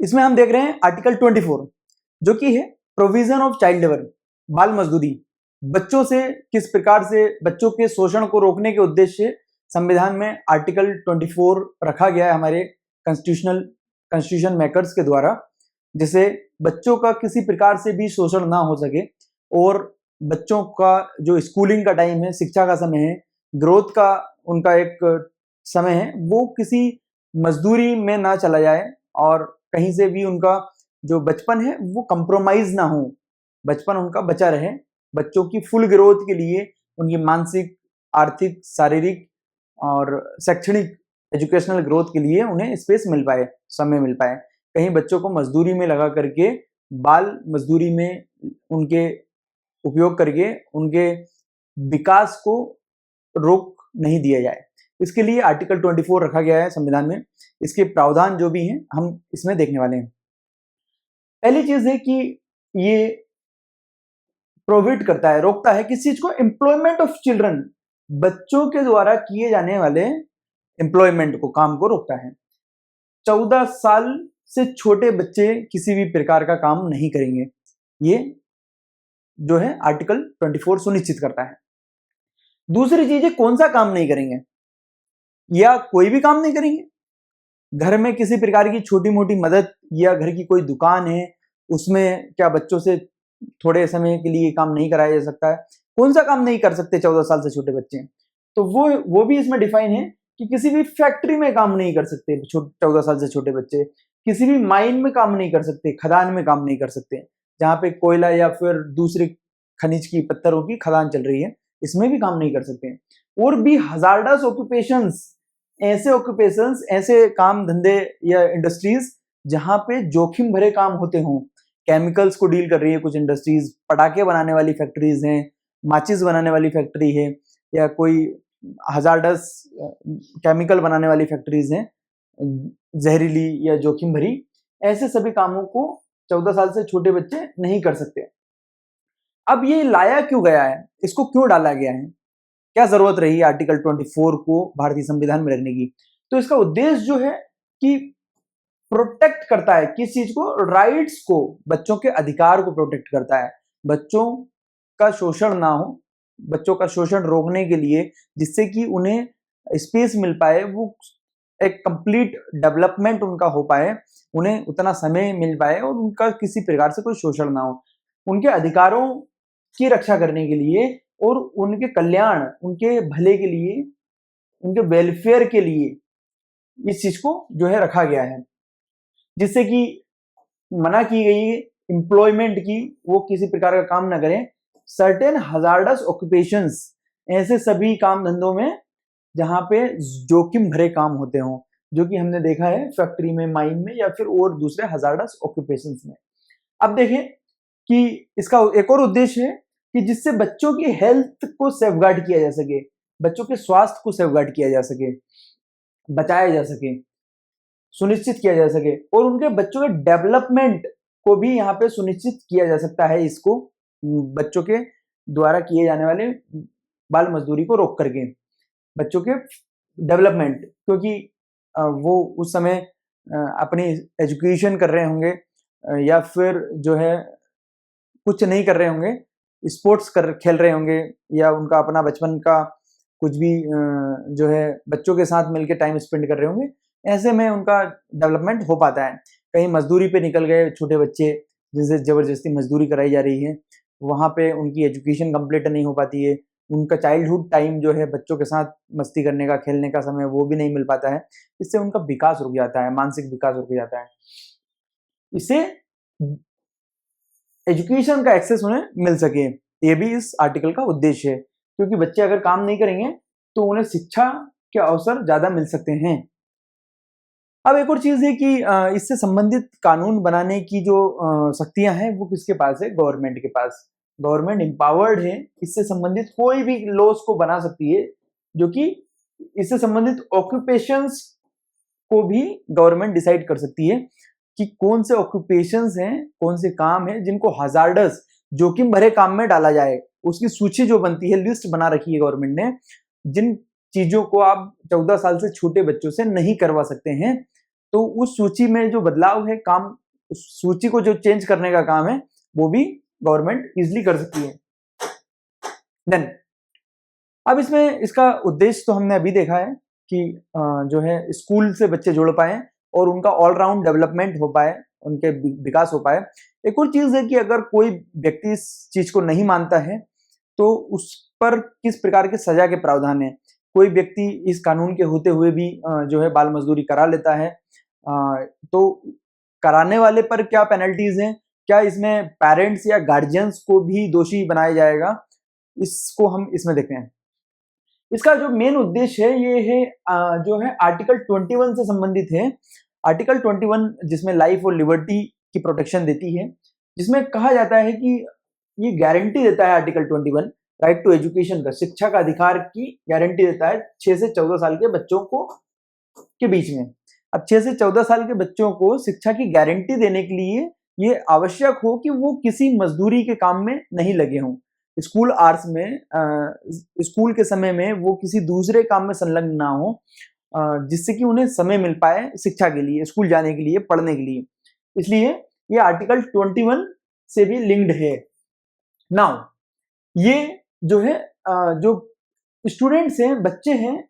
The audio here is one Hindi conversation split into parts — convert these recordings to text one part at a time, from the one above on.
इसमें हम देख रहे हैं आर्टिकल 24 जो कि है प्रोविजन ऑफ चाइल्ड लेबर, बाल मजदूरी। बच्चों से किस प्रकार से बच्चों के शोषण को रोकने के उद्देश्य से संविधान में आर्टिकल 24 रखा गया है हमारे कॉन्स्टिट्यूशन मेकर्स के द्वारा, जिससे बच्चों का किसी प्रकार से भी शोषण ना हो सके और बच्चों का जो स्कूलिंग का टाइम है, शिक्षा का समय है, ग्रोथ का उनका एक समय है, वो किसी मजदूरी में ना चला जाए और कहीं से भी उनका जो बचपन है वो कंप्रोमाइज ना हो, बचपन उनका बचा रहे। बच्चों की फुल ग्रोथ के लिए उनकी मानसिक, आर्थिक, शारीरिक और शैक्षणिक एजुकेशनल ग्रोथ के लिए उन्हें स्पेस मिल पाए, समय मिल पाए। कहीं बच्चों को मजदूरी में लगा करके, बाल मजदूरी में उनके उपयोग करके उनके विकास को रोक नहीं दिया जाए। इसके लिए आर्टिकल 24 रखा गया है संविधान में। इसके प्रावधान जो भी हैं हम इसमें देखने वाले हैं। पहली चीज है कि ये प्रोहिबिट करता है, रोकता है किस चीज को? एम्प्लॉयमेंट ऑफ चिल्ड्रन, बच्चों के द्वारा किए जाने वाले एम्प्लॉयमेंट को, काम को रोकता है। 14 साल से छोटे बच्चे किसी भी प्रकार का काम नहीं करेंगे, ये जो है आर्टिकल 24 सुनिश्चित करता है। दूसरी चीज है कौन सा काम नहीं करेंगे, या कोई भी काम नहीं करेंगे। घर में किसी प्रकार की छोटी मोटी मदद या घर की कोई दुकान है उसमें क्या बच्चों से थोड़े समय के लिए काम नहीं कराया जा सकता है? कौन सा काम नहीं कर सकते 14 साल से छोटे बच्चे? तो वो भी इसमें डिफाइन है कि किसी भी फैक्ट्री में काम नहीं कर सकते 14 साल से छोटे बच्चे, किसी भी माइन में काम नहीं कर सकते, खदान में काम नहीं कर सकते, जहां पे कोयला या फिर दूसरे खनिज की, पत्थरों की खदान चल रही है, इसमें भी काम नहीं कर सकते। और भी हजार्डस ऑक्यूपेशंस, ऐसे ऑक्यूपेशंस, ऐसे काम धंधे या इंडस्ट्रीज जहां पे जोखिम भरे काम होते हों। केमिकल्स को डील कर रही है कुछ इंडस्ट्रीज, पटाखे बनाने वाली फैक्ट्रीज हैं, माचिस बनाने वाली फैक्ट्री है, या कोई हजार्डस केमिकल बनाने वाली फैक्ट्रीज हैं, जहरीली या जोखिम भरी। ऐसे सभी कामों को 14 साल से छोटे बच्चे नहीं कर सकते। अब ये लाया क्यों गया है, इसको क्यों डाला गया है, क्या जरूरत रही आर्टिकल 24 को भारतीय संविधान में रखने की? तो इसका उद्देश्य जो है कि प्रोटेक्ट करता है किस चीज को? राइट्स को, बच्चों के अधिकार को प्रोटेक्ट करता है। बच्चों का शोषण ना हो, बच्चों का शोषण रोकने के लिए, जिससे कि उन्हें स्पेस मिल पाए, वो एक कंप्लीट डेवलपमेंट उनका हो पाए, उन्हें उतना समय मिल पाए और उनका किसी प्रकार से कोई शोषण ना हो, उनके अधिकारों की रक्षा करने के लिए और उनके कल्याण, उनके भले के लिए, उनके वेलफेयर के लिए इस चीज को जो है रखा गया है। जिससे कि मना की गई एम्प्लॉयमेंट की, वो किसी प्रकार का काम ना करें। सर्टेन हजार्डस ऑक्यूपेशंस, ऐसे सभी काम धंधों में जहां पे जोखिम भरे काम होते हों, जो कि हमने देखा है फैक्ट्री में, माइन में, या फिर और दूसरे हजार्डस ऑक्यूपेशंस में। अब देखें कि इसका एक और उद्देश्य है कि जिससे बच्चों की हेल्थ को सेफगार्ड किया जा सके, बच्चों के स्वास्थ्य को सेफगार्ड किया जा सके, बचाया जा सके, सुनिश्चित किया जा सके, और उनके बच्चों के डेवलपमेंट को भी यहाँ पे सुनिश्चित किया जा सकता है, इसको बच्चों के द्वारा किए जाने वाले बाल मजदूरी को रोक करके बच्चों के डेवलपमेंट, क्योंकि वो उस समय अपनी एजुकेशन कर रहे होंगे या फिर जो है कुछ नहीं कर रहे होंगे, स्पोर्ट्स खेल रहे होंगे, या उनका अपना बचपन का कुछ भी जो है बच्चों के साथ मिलकर टाइम स्पेंड कर रहे होंगे। ऐसे में उनका डेवलपमेंट हो पाता है। कहीं मजदूरी पे निकल गए छोटे बच्चे, जिनसे जबरदस्ती मजदूरी कराई जा रही है, वहां पे उनकी एजुकेशन कंप्लीट नहीं हो पाती है, उनका चाइल्डहुड टाइम जो है बच्चों के साथ मस्ती करने का, खेलने का समय, वो भी नहीं मिल पाता है। इससे उनका विकास रुक जाता है, मानसिक विकास रुक जाता है। इससे एजुकेशन का एक्सेस उन्हें मिल सके, ये भी इस आर्टिकल का उद्देश्य है, क्योंकि बच्चे अगर काम नहीं करेंगे तो उन्हें शिक्षा के अवसर ज्यादा मिल सकते हैं। अब एक और चीज है कि इससे संबंधित कानून बनाने की जो शक्तियां हैं वो किसके पास है? गवर्नमेंट के पास। गवर्नमेंट एम्पावर्ड है, इससे संबंधित कोई भी लॉज को बना सकती है, जो कि इससे संबंधित ऑक्यूपेशंस को भी गवर्नमेंट डिसाइड कर सकती है कि कौन से ऑक्यूपेशंस हैं, कौन से काम हैं जिनको हजार्डस, जोखिम भरे काम में डाला जाए। उसकी सूची जो बनती है, लिस्ट बना रखी है गवर्नमेंट ने, जिन चीजों को आप 14 साल से छोटे बच्चों से नहीं करवा सकते हैं, तो उस सूची में जो बदलाव है, काम, उस सूची को जो चेंज करने का काम है वो भी गवर्नमेंट इजिली कर सकती है। देन अब इसमें इसका उद्देश्य तो हमने अभी देखा है कि जो है स्कूल से बच्चे जुड़ पाए और उनका ऑलराउंड डेवलपमेंट हो पाए, उनके विकास हो पाए। एक और चीज है कि अगर कोई व्यक्ति इस चीज को नहीं मानता है तो उस पर किस प्रकार के सजा के प्रावधान है। कोई व्यक्ति इस कानून के होते हुए भी जो है बाल मजदूरी करा लेता है, तो कराने वाले पर क्या पेनल्टीज हैं, क्या इसमें पेरेंट्स या गार्जियंस को भी दोषी बनाया जाएगा, इसको हम इसमें देखते हैं। इसका जो मेन उद्देश्य है ये है जो है आर्टिकल 21 से संबंधित है। आर्टिकल 21 जिसमें लाइफ और लिबर्टी की प्रोटेक्शन देती है, जिसमें कहा जाता है कि ये गारंटी देता है आर्टिकल 21 राइट टू एजुकेशन का, शिक्षा का अधिकार की गारंटी देता है 6 से 14 साल के बच्चों को के बीच में। अब 6 से 14 साल के बच्चों को शिक्षा की गारंटी देने के लिए ये आवश्यक हो कि वो किसी मजदूरी के काम में नहीं लगे हों। स्कूल आवर्स में स्कूल के समय में वो किसी दूसरे काम में संलग्न ना हो, जिससे कि उन्हें समय मिल पाए शिक्षा के लिए, स्कूल जाने के लिए, पढ़ने के लिए। इसलिए ये आर्टिकल 21 से भी लिंक्ड है। नाउ ये जो है जो स्टूडेंट्स हैं, बच्चे हैं,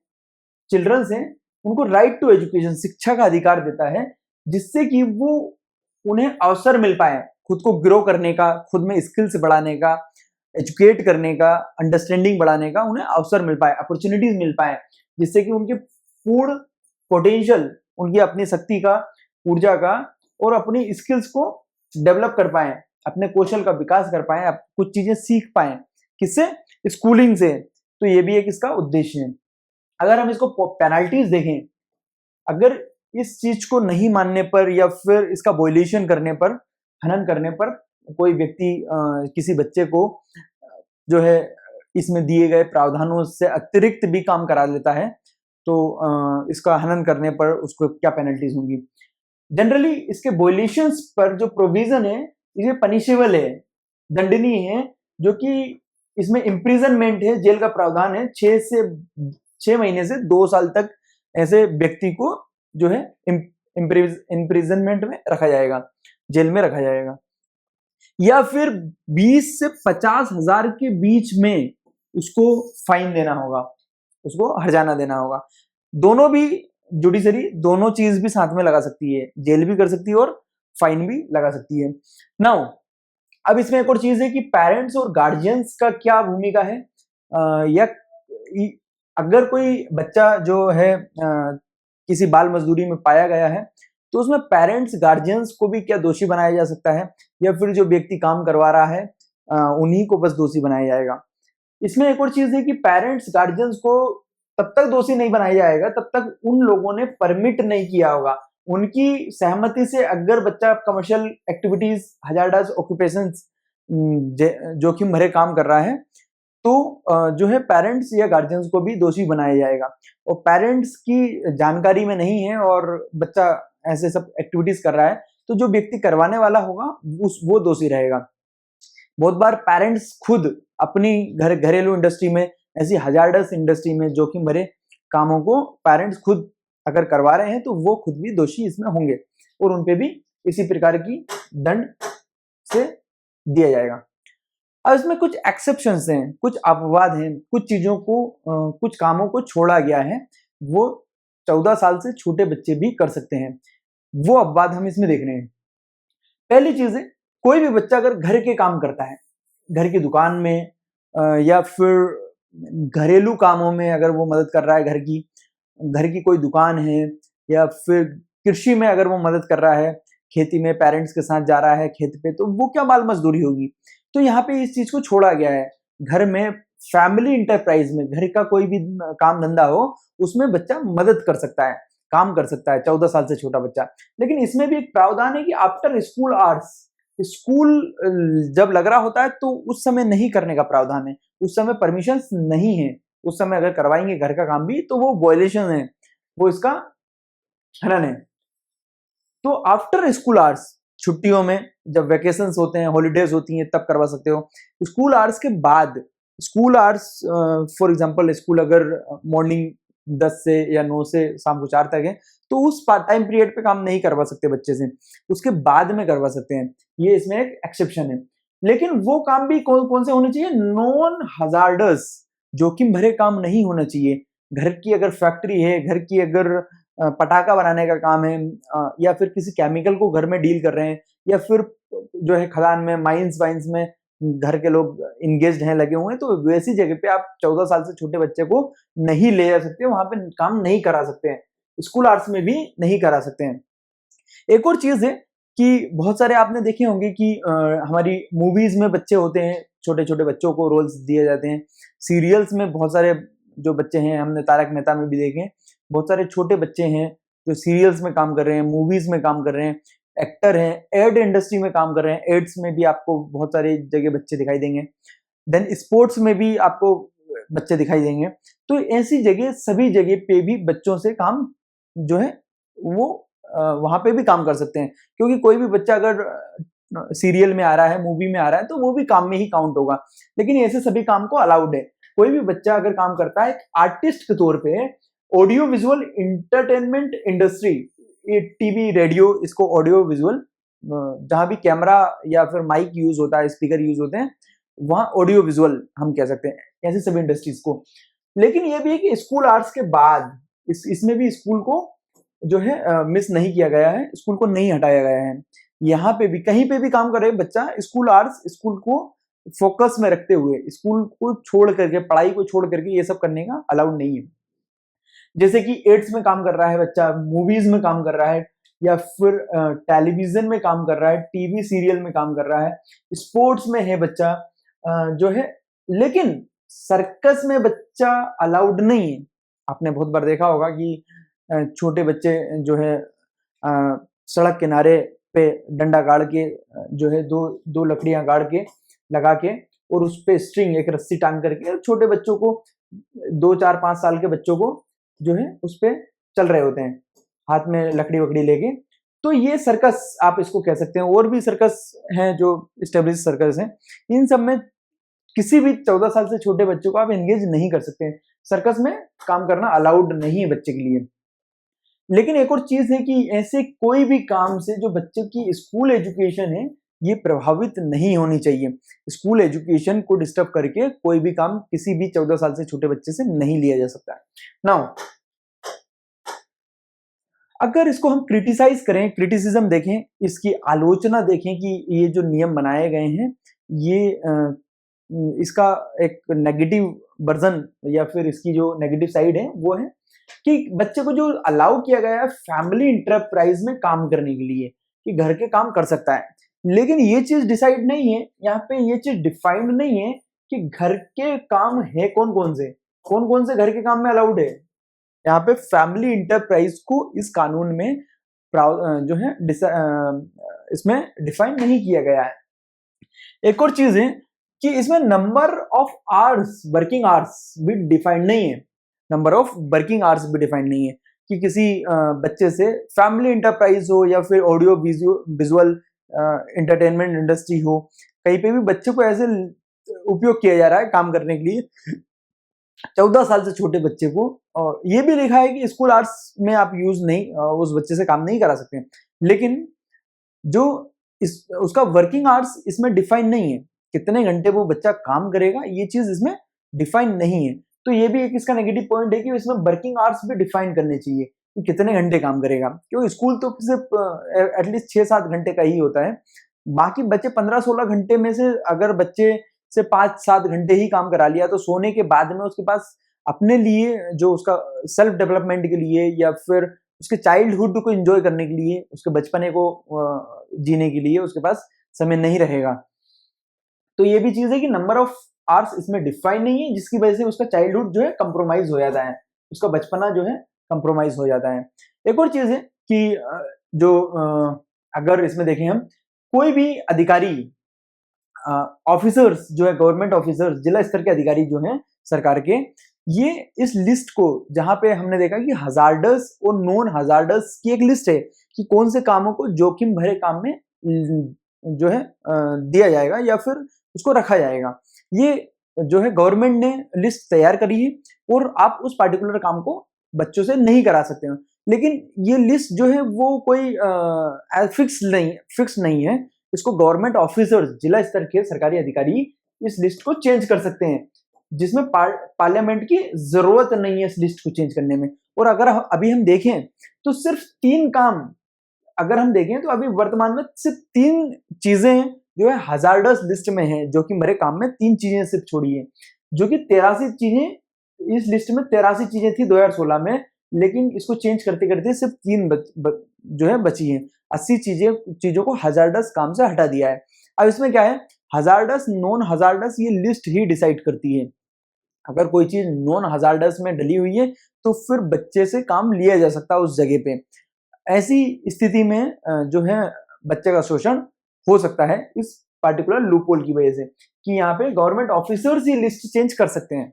चिल्ड्रंस हैं, उनको राइट टू एजुकेशन, शिक्षा का अधिकार देता है, जिससे कि वो उन्हें अवसर मिल पाए खुद को ग्रो करने का, खुद में स्किल्स बढ़ाने का, एजुकेट करने का, अंडरस्टैंडिंग बढ़ाने का उन्हें अवसर मिल पाए, अपॉर्चुनिटीज मिल पाए, जिससे कि उनके पूर्ण पोटेंशियल, उनकी अपनी शक्ति का, ऊर्जा का और अपनी स्किल्स को डेवलप कर पाए, अपने कौशल का विकास कर पाए, कुछ चीजें सीख पाए। किससे? स्कूलिंग से। तो ये भी एक इसका उद्देश्य है। अगर हम इसको पेनल्टीज देखें, अगर इस चीज को नहीं मानने पर या फिर इसका वॉयलेशन करने पर, हनन करने पर कोई व्यक्ति किसी बच्चे को जो है इसमें दिए गए प्रावधानों से अतिरिक्त भी काम करा लेता है, तो इसका हनन करने पर उसको क्या पेनल्टीज होंगी। जनरली इसके वॉयलेशंस पर जो प्रोविजन है ये पनिशेबल है, दंडनीय है, जो कि इसमें इम्प्रिजनमेंट है, जेल का प्रावधान है। 6 महीने से 2 साल तक ऐसे व्यक्ति को जो है इम्प्रिजनमेंट में रखा जाएगा, जेल में रखा जाएगा, या फिर 20 से 50 हजार के बीच में उसको फाइन देना होगा, उसको हर्जाना देना होगा। दोनों भी जुडिशरी दोनों चीज भी साथ में लगा सकती है, जेल भी कर सकती है और फाइन भी लगा सकती है। नाउ अब इसमें एक और चीज है कि पेरेंट्स और गार्जियंस का क्या भूमिका है, या अगर कोई बच्चा जो है किसी बाल मजदूरी में पाया गया है तो उसमें पेरेंट्स गार्जियंस को भी क्या दोषी बनाया जा सकता है, या फिर जो व्यक्ति काम करवा रहा है उन्हीं को बस दोषी बनाया जाएगा। इसमें एक और चीज है कि पेरेंट्स गार्जियंस को तब तक दोषी नहीं बनाया जाएगा तब तक उन लोगों ने परमिट नहीं किया होगा, उनकी सहमति से अगर बच्चा कमर्शियल एक्टिविटीज, हजार्डस ऑक्यूपेशंस, जोखिम भरे काम कर रहा है तो जो है पेरेंट्स या गार्जियंस को भी दोषी बनाया जाएगा। और पेरेंट्स की जानकारी में नहीं है और बच्चा ऐसे सब एक्टिविटीज कर रहा है तो जो व्यक्ति करवाने वाला होगा वो दोषी रहेगा। बहुत बार पेरेंट्स खुद अपनी घरेलू इंडस्ट्री में, ऐसी हजार्डस इंडस्ट्री में जोखिम भरे कामों को पेरेंट्स खुद अगर करवा रहे हैं तो वो खुद भी दोषी इसमें होंगे और उनपे भी इसी प्रकार की दंड से दिया जाएगा। अब इसमें कुछ एक्सेप्शंस हैं, कुछ अपवाद हैं, कुछ चीजों को कुछ कामों को छोड़ा गया है, वो 14 साल से छोटे बच्चे भी कर सकते हैं। वो अपवाद हम इसमें देख रहे हैं। पहली चीज है, कोई भी बच्चा अगर घर के काम करता है, घर की दुकान में या फिर घरेलू कामों में अगर वो मदद कर रहा है, घर की कोई दुकान है, या फिर कृषि में अगर वो मदद कर रहा है, खेती में पेरेंट्स के साथ जा रहा है खेत पे, तो वो क्या बाल मजदूरी होगी। तो यहाँ पे इस चीज को छोड़ा गया है। घर में फैमिली इंटरप्राइज में घर का कोई भी काम धंधा हो उसमें बच्चा मदद कर सकता है, काम कर सकता है, 14 साल से छोटा बच्चा। लेकिन इसमें भी एक प्रावधान है कि आफ्टर स्कूल आवर्स, स्कूल जब लग रहा होता है तो उस समय नहीं करने का प्रावधान है, उस समय परमिशन नहीं है, उस समय अगर करवाएंगे घर का काम भी तो वो वॉयलेशन है, वो इसका हनन है। तो आफ्टर स्कूल आवर्स, छुट्टियों में जब वैकेशंस होते हैं, हॉलीडेज होती हैं, तब करवा सकते हो। स्कूल आवर्स के बाद, school hours for example school अगर मॉर्निंग 10 से या 9 से शाम को 4 तक है, तो उस पार्ट टाइम पीरियड पे काम नहीं करवा सकते बच्चे से, उसके बाद में करवा सकते हैं, ये इसमें एक एक्सेप्शन है। लेकिन वो काम भी कौन कौन से होने चाहिए? नॉन हजार्डस, जोखिम भरे काम नहीं होना चाहिए। घर की अगर फैक्ट्री है, घर की अगर पटाखा बनाने का काम है, या फिर किसी केमिकल को घर में डील कर रहे हैं, या फिर जो है खदान में, माइंस वाइंस में घर के लोग इंगेज्ड हैं, लगे हुए हैं, तो वैसी जगह पे आप 14 साल से छोटे बच्चे को नहीं ले जा सकते, वहां पे काम नहीं करा सकते हैं, स्कूल आवर्स में भी नहीं करा सकते हैं। एक और चीज है कि बहुत सारे आपने देखे होंगे कि हमारी मूवीज में बच्चे होते हैं, छोटे छोटे बच्चों को रोल्स दिए जाते हैं, सीरियल्स में बहुत सारे जो बच्चे हैं, हमने तारक मेहता में भी देखे, बहुत सारे छोटे बच्चे हैं जो सीरियल्स में काम कर रहे हैं, मूवीज में काम कर रहे हैं, एक्टर हैं, एड इंडस्ट्री में काम कर रहे हैं, एड्स में भी आपको बहुत सारी जगह बच्चे दिखाई देंगे, देन स्पोर्ट्स में भी आपको बच्चे दिखाई देंगे। तो ऐसी जगह, सभी जगह पे भी बच्चों से काम जो है वो वहां पे भी काम कर सकते हैं, क्योंकि कोई भी बच्चा अगर सीरियल में आ रहा है, मूवी में आ रहा है, तो वो भी काम में ही काउंट होगा। लेकिन ऐसे सभी काम को अलाउड है। कोई भी बच्चा अगर काम करता है आर्टिस्ट के तौर पे, audio visual entertainment industry, TV, radio, इसको ऑडियो विजुअल, जहां भी कैमरा या फिर माइक यूज होता है, स्पीकर यूज होते हैं, वहां ऑडियो विजुअल हम कह सकते हैं ऐसे सभी इंडस्ट्रीज को। लेकिन ये भी है कि स्कूल आवर्स के बाद इसमें भी स्कूल को जो है मिस नहीं किया गया है, स्कूल को नहीं हटाया गया है। यहाँ पे भी, कहीं पे भी काम करे बच्चा, स्कूल आवर्स, स्कूल को फोकस में रखते हुए, स्कूल को छोड़ करके, पढ़ाई को छोड़ करके ये सब करने का अलाउड नहीं है। जैसे कि एड्स में काम कर रहा है बच्चा, मूवीज में काम कर रहा है, या फिर टेलीविजन में काम कर रहा है, टीवी सीरियल में काम कर रहा है, स्पोर्ट्स में है बच्चा जो है, लेकिन सर्कस में बच्चा अलाउड नहीं है। आपने बहुत बार देखा होगा कि छोटे बच्चे जो है सड़क किनारे पे डंडा गाड़ के जो है दो लकड़ियां गाड़ के लगा के, और उस पे स्ट्रिंग, एक रस्सी टांग करके छोटे बच्चों को, 2, 4, 5 साल के बच्चों को जो है उस पे चल रहे होते हैं, हाथ में लकड़ी वकड़ी लेके। तो ये सर्कस आप इसको कह सकते हैं। और भी सर्कस हैं जो स्टेब्लिश सर्कस हैं, इन सब में किसी भी 14 साल से छोटे बच्चों को आप एंगेज नहीं कर सकते हैं, सर्कस में काम करना अलाउड नहीं है बच्चे के लिए। लेकिन एक और चीज है कि ऐसे कोई भी काम से जो बच्चे की स्कूल एजुकेशन है, ये प्रभावित नहीं होनी चाहिए। स्कूल एजुकेशन को डिस्टर्ब करके कोई भी काम किसी भी 14 साल से छोटे बच्चे से नहीं लिया जा सकता है। नाउ अगर इसको हम क्रिटिसाइज करें, क्रिटिसिज्म देखें, इसकी आलोचना देखें कि ये जो नियम बनाए गए हैं, ये इसका एक नेगेटिव वर्जन या फिर इसकी जो नेगेटिव साइड है वो है कि बच्चे को जो अलाउ किया गया है फैमिली इंटरप्राइज में काम करने के लिए, कि घर के काम कर सकता है, लेकिन ये चीज डिसाइड नहीं है यहाँ पे, ये चीज डिफाइंड नहीं है कि घर के काम है कौन कौन से घर के काम में अलाउड है। यहाँ पे फैमिली इंटरप्राइज को इस कानून में जो है इसमें डिफाइन नहीं किया गया है। एक और चीज है कि इसमें number of hours, working hours भी डिफाइंड नहीं है, नंबर ऑफ वर्किंग आवर्स भी डिफाइंड नहीं है कि किसी बच्चे से फैमिली इंटरप्राइज हो या फिर ऑडियो विजुअल एंटरटेनमेंट इंडस्ट्री हो, कहीं पे भी बच्चे को ऐसे उपयोग किया जा रहा है काम करने के लिए 14 साल से छोटे बच्चे को। और ये भी लिखा है कि स्कूल आवर्स में आप यूज नहीं, उस बच्चे से काम नहीं करा सकते, लेकिन जो उसका वर्किंग आवर्स इसमें डिफाइन नहीं है, कितने घंटे वो बच्चा काम करेगा ये चीज इसमें डिफाइन नहीं है। तो ये भी एक इसका नेगेटिव पॉइंट है कि इसमें वर्किंग आवर्स भी डिफाइन करने चाहिए कि कितने घंटे काम करेगा, क्योंकि स्कूल तो सिर्फ एटलीस्ट 6-7 घंटे का ही होता है, बाकी बच्चे 15-16 घंटे में से अगर बच्चे से 5-7 घंटे ही काम करा लिया, तो सोने के बाद में उसके पास अपने लिए, जो उसका सेल्फ डेवलपमेंट के लिए या फिर उसके चाइल्डहुड को एंजॉय करने के लिए, उसके बचपने को जीने के लिए उसके पास समय नहीं रहेगा। तो ये भी चीज है कि नंबर ऑफ आवर्स इसमें डिफाइन नहीं है, जिसकी वजह से उसका चाइल्डहुड जो है कंप्रोमाइज हो जाता है, उसका बचपना जो है कंप्रोमाइज हो जाता है। एक और चीज है कि जो अगर इसमें देखें हम, कोई भी अधिकारी, ऑफिसर्स जो है, गवर्नमेंट ऑफिसर्स, जिला स्तर के अधिकारी जो हैं सरकार के, ये इस लिस्ट को, जहां पे हमने देखा कि हजार्डस और नॉन हजार्डस की एक लिस्ट है कि कौन से कामों को जोखिम भरे काम में जो है दिया जाएगा या फिर उसको रखा जाएगा, ये जो है गवर्नमेंट ने लिस्ट तैयार करी है और आप उस पार्टिकुलर काम को बच्चों से नहीं करा सकते हैं। लेकिन ये लिस्ट जो है वो कोई फिक्स नहीं है। इसको गवर्नमेंट ऑफिसर्स, जिला स्तर के सरकारी अधिकारी इस लिस्ट को चेंज कर सकते हैं, जिसमें पार्लियामेंट की जरूरत नहीं है इस लिस्ट को चेंज करने में। और अगर अभी हम देखें तो सिर्फ 3 काम, अगर हम देखें तो अभी वर्तमान में सिर्फ 3 चीजें जो है हजार्डस लिस्ट में है, जो कि मरे काम में 3 चीजें सिर्फ छोड़ी है, जो कि 83 चीजें, इस लिस्ट में 83 चीजें थी 2016 में, लेकिन इसको चेंज करते करते सिर्फ 3 जो है बची है। 80 चीजों को हजार्डस काम से हटा दिया है। अब इसमें क्या है, हजार्डस नॉन हजार्डस ये लिस्ट ही डिसाइड करती है। अगर कोई चीज नॉन हजार्डस में डली हुई है तो फिर बच्चे से काम लिया जा सकता है उस जगह पे। ऐसी स्थिति में जो है बच्चे का शोषण हो सकता है इस पार्टिकुलर लूपहोल की वजह से, कि यहाँ पे गवर्नमेंट ऑफिसर्स ही लिस्ट चेंज कर सकते हैं।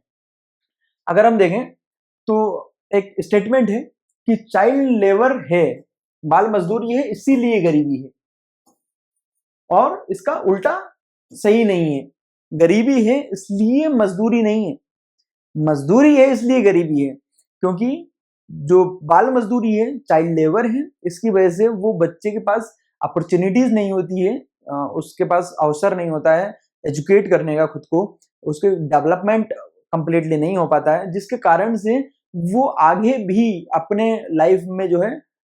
अगर हम देखें तो एक स्टेटमेंट है कि चाइल्ड लेबर है, बाल मजदूरी है इसीलिए गरीबी है, और इसका उल्टा सही नहीं है। गरीबी है इसलिए मजदूरी नहीं है, मजदूरी है इसलिए गरीबी है। क्योंकि जो बाल मजदूरी है, चाइल्ड लेबर है, इसकी वजह से वो बच्चे के पास अपॉर्चुनिटीज नहीं होती है, उसके पास अवसर नहीं होता है एजुकेट करने का खुद को, उसके डेवलपमेंट कंप्लीटली नहीं हो पाता है, जिसके कारण से वो आगे भी अपने लाइफ में जो है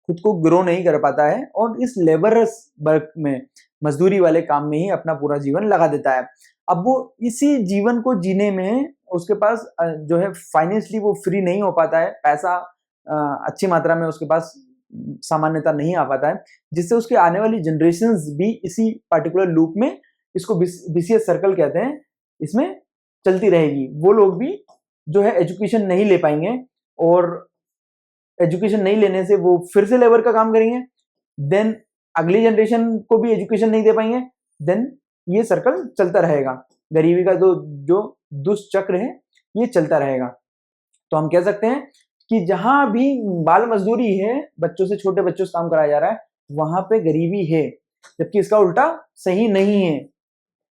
खुद को ग्रो नहीं कर पाता है, और इस लेबरस वर्क में, मजदूरी वाले काम में ही अपना पूरा जीवन लगा देता है। अब वो इसी जीवन को जीने में उसके पास जो है फाइनेंशियली वो फ्री नहीं हो पाता है, पैसा अच्छी मात्रा में उसके पास सामान्यता नहीं आ पाता है, जिससे उसके आने वाली जनरेशन्स भी इसी पार्टिकुलर लूप में, इसको विशियस सर्कल कहते हैं, इसमें चलती रहेगी। वो लोग भी जो है एजुकेशन नहीं ले पाएंगे, और एजुकेशन नहीं लेने से वो फिर से लेबर का काम करेंगे, देन अगली जनरेशन को भी एजुकेशन नहीं दे पाएंगे, देन ये सर्कल चलता रहेगा। गरीबी का जो दुष्चक्र है ये चलता रहेगा। तो हम कह सकते हैं कि जहां भी बाल मजदूरी है, बच्चों से, छोटे बच्चों से काम कराया जा रहा है, वहां पे गरीबी है, जबकि इसका उल्टा सही नहीं है।